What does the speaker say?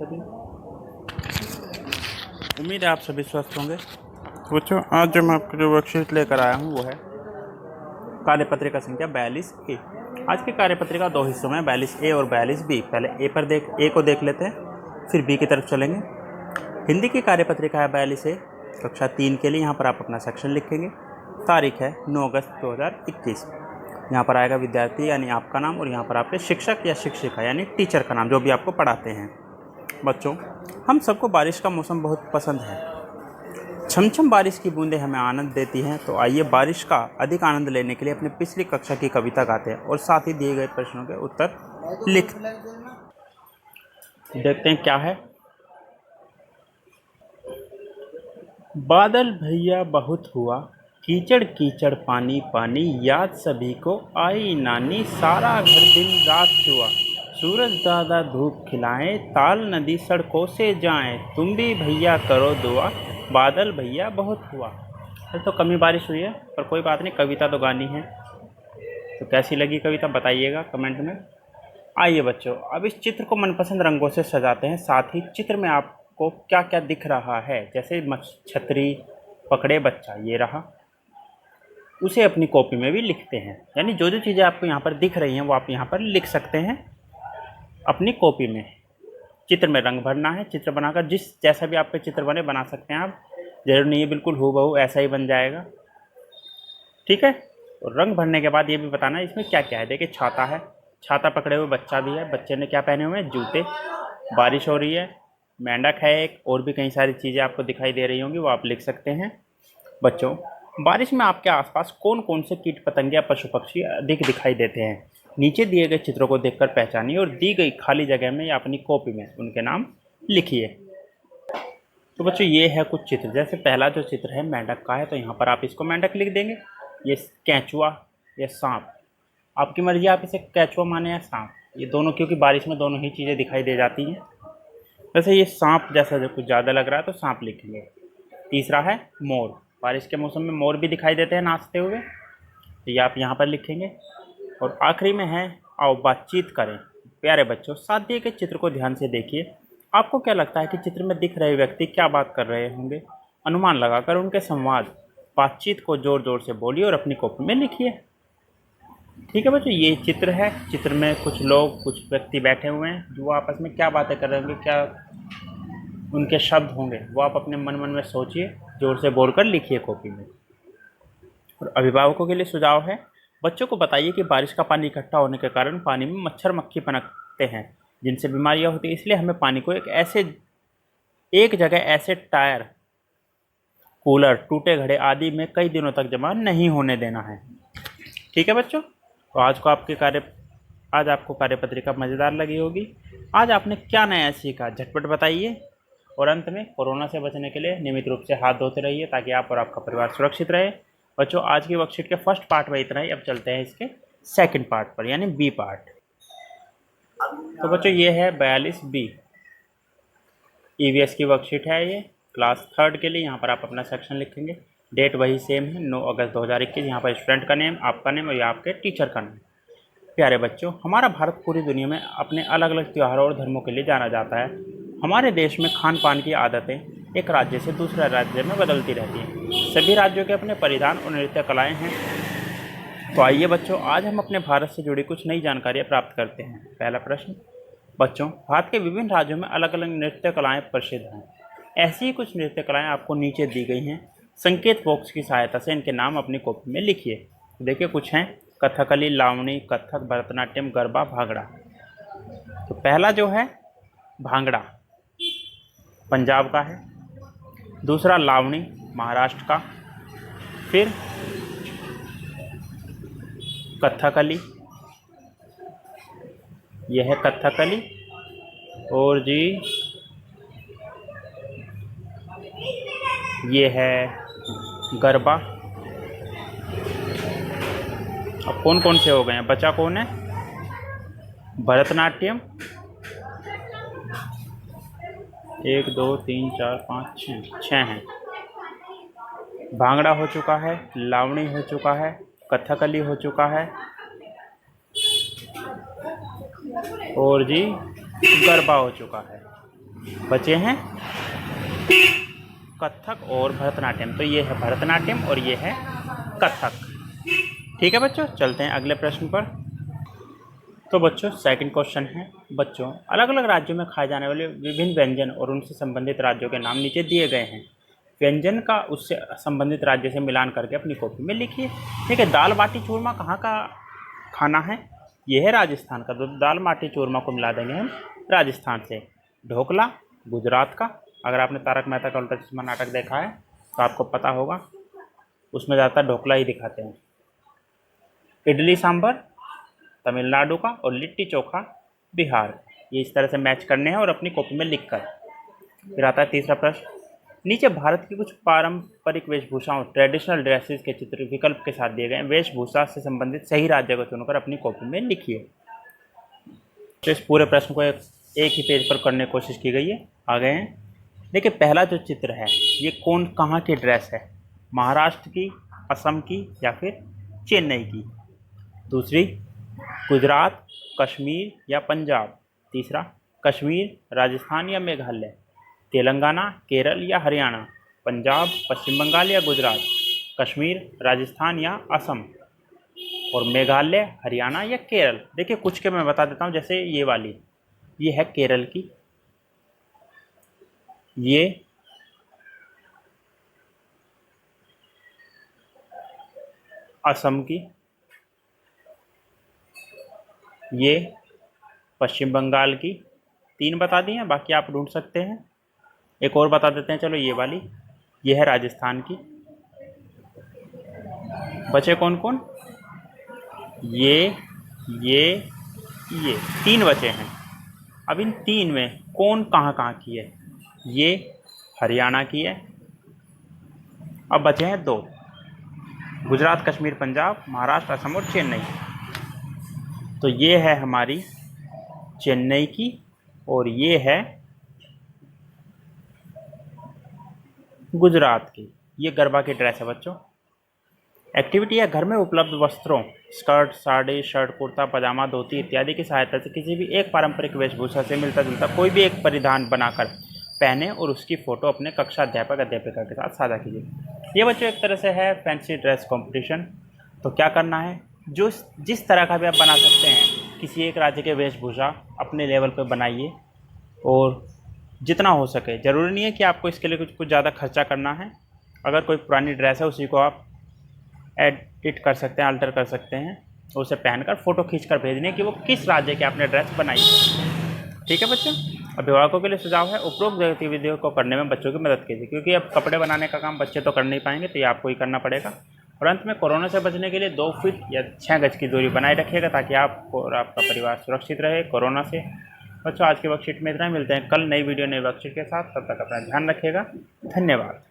सभी। उम्मीद है आप सभी स्वस्थ होंगे। बच्चों, आज जो मैं आपके लिए वर्कशीट लेकर आया हूँ वो है कार्यपत्रिका संख्या 42A। आज की कार्यपत्रिका दो हिस्सों में 42A और 42B। पहले ए को देख लेते हैं, फिर बी की तरफ चलेंगे। हिंदी की कार्यपत्रिका है 42A, कक्षा 3 के लिए। यहाँ पर आप अपना सेक्शन लिखेंगे। तारीख है 9 अगस्त 2021। यहाँ पर आएगा विद्यार्थी यानी आपका नाम, और यहाँ पर आपके शिक्षक या शिक्षिका यानी टीचर का नाम, जो भी आपको पढ़ाते हैं। बच्चों, हम सबको बारिश का मौसम बहुत पसंद है। छमछम बारिश की बूंदें हमें आनंद देती हैं। तो आइए बारिश का अधिक आनंद लेने के लिए अपने पिछली कक्षा की कविता गाते हैं और साथ ही दिए गए प्रश्नों के उत्तर लिख देखते हैं क्या है। बादल भैया बहुत हुआ, कीचड़ कीचड़ पानी पानी, याद सभी को आई नानी, सारा घर दिन रात हुआ, सूरज दादा धूप खिलाएं, ताल नदी सड़कों से जाएं, तुम भी भैया करो दुआ, बादल भैया बहुत हुआ। तो कमी बारिश हुई है, पर कोई बात नहीं, कविता तो गानी है। तो कैसी लगी कविता बताइएगा कमेंट में। आइए बच्चों, अब इस चित्र को मनपसंद रंगों से सजाते हैं। साथ ही चित्र में आपको क्या क्या दिख रहा है, जैसे छतरी पकड़े बच्चा, ये रहा, उसे अपनी कॉपी में भी लिखते हैं। यानी जो जो चीज़ें आपको यहाँ पर दिख रही हैं वो आप यहाँ पर लिख सकते हैं अपनी कॉपी में। चित्र में रंग भरना है। चित्र बनाकर जिस जैसा भी आप पे चित्र बना सकते हैं आप। जरूर नहीं है बिल्कुल हूबहू ऐसा ही बन जाएगा, ठीक है। और रंग भरने के बाद ये भी बताना है इसमें क्या क्या है। देखिए, छाता है, छाता पकड़े हुए बच्चा भी है। बच्चे ने क्या पहने हुए हैं? जूते। बारिश हो रही है, मेंढक है एक, और भी कई सारी चीज़ें आपको दिखाई दे रही होंगी, वो आप लिख सकते हैं। बच्चों, बारिश में आपके आसपास कौन कौन से कीट पतंगे या पशु पक्षी अधिक दिखाई देते हैं? नीचे दिए गए चित्रों को देखकर पहचानिए और दी गई खाली जगह में या अपनी कॉपी में उनके नाम लिखिए। तो बच्चों, ये है कुछ चित्र। जैसे पहला जो चित्र है मेंढक का है, तो यहाँ पर आप इसको मेंढक लिख देंगे। ये कैंचुआ, ये सांप, आपकी मर्जी, आप इसे कैंचुआ माने या सांप, ये दोनों, क्योंकि बारिश में दोनों ही चीज़ें दिखाई दे जाती हैं। वैसे ये सांप जैसा जो कुछ ज़्यादा लग रहा है तो सांप लिखेंगे। तीसरा है मोर। बारिश के मौसम में मोर भी दिखाई देते हैं नाचते हुए, तो ये आप यहाँ पर लिखेंगे। और आखिरी में है आओ बातचीत करें। प्यारे बच्चों, साथ दिए गए चित्र को ध्यान से देखिए। आपको क्या लगता है कि चित्र में दिख रहे व्यक्ति क्या बात कर रहे होंगे? अनुमान लगाकर उनके संवाद बातचीत को जोर जोर से बोलिए और अपनी कॉपी में लिखिए। ठीक है बच्चों, ये चित्र है। चित्र में कुछ लोग, कुछ व्यक्ति बैठे हुए हैं जो आपस में क्या बातें कर रहे होंगे, क्या उनके शब्द होंगे, वो आप अपने मन मन में सोचिए, जोर से बोलकर लिखिए कॉपी में। और अभिभावकों के लिए सुझाव है, बच्चों को बताइए कि बारिश का पानी इकट्ठा होने के कारण पानी में मच्छर मक्खी पनपते हैं, जिनसे बीमारियां होती हैं। इसलिए हमें पानी को एक जगह ऐसे टायर, कूलर, टूटे घड़े आदि में कई दिनों तक जमा नहीं होने देना है। ठीक है बच्चों, तो आज आपको कार्यपत्रिका मज़ेदार लगी होगी। आज आपने क्या नया सीखा, झटपट बताइए। और अंत में, कोरोना से बचने के लिए नियमित रूप से हाथ धोते रहिए ताकि आप और आपका परिवार सुरक्षित रहे। बच्चों, आज की वर्कशीट के फर्स्ट पार्ट में इतना ही। अब चलते हैं इसके सेकंड पार्ट पर, यानी बी पार्ट। तो बच्चों, ये है 42B, ईवीएस की वर्कशीट है ये, क्लास 3 के लिए। यहाँ पर आप अपना सेक्शन लिखेंगे। डेट वही सेम है, 9 अगस्त 2021। यहाँ पर स्टूडेंट का नेम, आपका नेम और या आपके टीचर का नेम। प्यारे बच्चों, हमारा भारत पूरी दुनिया में अपने अलग अलग त्योहारों और धर्मों के लिए जाना जाता है। हमारे देश में खान पान की आदतें एक राज्य से दूसरे राज्य में बदलती रहती हैं। सभी राज्यों के अपने परिधान और नृत्य कलाएँ हैं। तो आइए बच्चों, आज हम अपने भारत से जुड़ी कुछ नई जानकारियाँ प्राप्त करते हैं। पहला प्रश्न, बच्चों, भारत के विभिन्न राज्यों में अलग अलग नृत्य कलाएँ प्रसिद्ध हैं। ऐसी ही कुछ नृत्य कलाएँ आपको नीचे दी गई हैं। संकेत बॉक्स की सहायता से इनके नाम अपनी कॉपी में लिखिए। देखिए, कुछ हैं कथकली, लावणी, कथक, भरतनाट्यम, गरबा, भांगड़ा। तो पहला जो है भांगड़ा, पंजाब का है। दूसरा लावणी, महाराष्ट्र का। फिर कथकली, यह है कथकली। और जी ये है गरबा। अब कौन कौन से हो गए हैं, बचा कौन है? भरतनाट्यम, 1 2 3 4 5 6 हैं। भांगड़ा हो चुका है, लावणी हो चुका है, कथकली हो चुका है, और जी गरबा हो चुका है। बचे हैं कथक और भरतनाट्यम। तो ये है भरतनाट्यम और ये है कथक। ठीक है बच्चों, चलते हैं अगले प्रश्न पर। तो बच्चों सेकंड क्वेश्चन है, बच्चों अलग अलग राज्यों में खाए जाने वाले विभिन्न व्यंजन और उनसे संबंधित राज्यों के नाम नीचे दिए गए हैं। व्यंजन का उससे संबंधित राज्य से मिलान करके अपनी कॉपी में लिखिए। ठीक है, दाल बाटी चूरमा कहाँ का खाना है? यह है राजस्थान का। तो दाल बाटी चूरमा को मिला देंगे हम राजस्थान से। ढोकला गुजरात का। अगर आपने तारक मेहता का उल्टा चश्मा नाटक देखा है तो आपको पता होगा, उसमें ज़्यादातर ढोकला ही दिखाते हैं। इडली सांभर तमिलनाडु का और लिट्टी चोखा बिहार। ये इस तरह से मैच करने हैं और अपनी कॉपी में लिखकर। फिर आता है तीसरा प्रश्न, नीचे भारत की कुछ पारंपरिक वेशभूषाओं ट्रेडिशनल ड्रेसेस के चित्र विकल्प के साथ दिए गए। वेशभूषा से संबंधित सही राज्य को चुनकर अपनी कॉपी में लिखिए। तो इस पूरे प्रश्न को एक ही पेज पर करने की कोशिश की गई है। आ गए हैं। देखिए पहला जो चित्र है ये कौन कहाँ की ड्रेस है? महाराष्ट्र की, असम की या फिर चेन्नई की? दूसरी गुजरात, कश्मीर या पंजाब? तीसरा कश्मीर, राजस्थान या मेघालय? तेलंगाना, केरल या हरियाणा? पंजाब, पश्चिम बंगाल या गुजरात? कश्मीर, राजस्थान या असम? और मेघालय, हरियाणा या केरल? देखिए कुछ के मैं बता देता हूँ, जैसे ये वाली, ये है केरल की, ये असम की, ये पश्चिम बंगाल की। 3 बता दिए हैं, बाकी आप ढूंढ सकते हैं। एक और बता देते हैं, चलो ये वाली, ये है राजस्थान की। बचे कौन कौन? ये 3 बचे हैं। अब इन 3 में कौन कहाँ कहाँ की है? ये हरियाणा की है। अब बचे हैं 2, गुजरात, कश्मीर, पंजाब, महाराष्ट्र, असम और चेन्नई। तो ये है हमारी चेन्नई की और ये है गुजरात की। ये गरबा की ड्रेस है बच्चों। एक्टिविटी है, घर में उपलब्ध वस्त्रों स्कर्ट, साड़ी, शर्ट, कुर्ता, पजामा, धोती इत्यादि की सहायता से किसी भी एक पारंपरिक वेशभूषा से मिलता जुलता कोई भी एक परिधान बनाकर पहने और उसकी फ़ोटो अपने कक्षा अध्यापक अध्यापिका के साथ साझा कीजिए। ये बच्चों एक तरह से है फैंसी ड्रेस कंपटीशन। तो क्या करना है, जो जिस तरह का भी आप बना सकते हैं, किसी एक राज्य के वेशभूषा अपने लेवल पर बनाइए और जितना हो सके, ज़रूरी नहीं है कि आपको इसके लिए कुछ ज़्यादा खर्चा करना है। अगर कोई पुरानी ड्रेस है उसी को आप एडिट कर सकते हैं, अल्टर कर सकते हैं, उसे पहनकर फ़ोटो खींचकर भेजने कि वो किस राज्य की आपने ड्रेस बनाई है। ठीक है बच्चों, अभिभावकों के लिए सुझाव है उपरोक्त गतिविधियों को करने में बच्चों की मदद कीजिए, क्योंकि अब कपड़े बनाने का काम बच्चे तो कर नहीं पाएंगे, तो ये आपको ही करना पड़ेगा। और अंत में कोरोना से बचने के लिए 2 फीट या 6 गज की दूरी बनाए रखिएगा ताकि आपको और आपका परिवार सुरक्षित रहे कोरोना से। बच्चों आज के वर्कशीट में इतना ही, मिलते हैं कल नई वीडियो नई वर्कशीट के साथ। तब तक अपना ध्यान रखिएगा। धन्यवाद।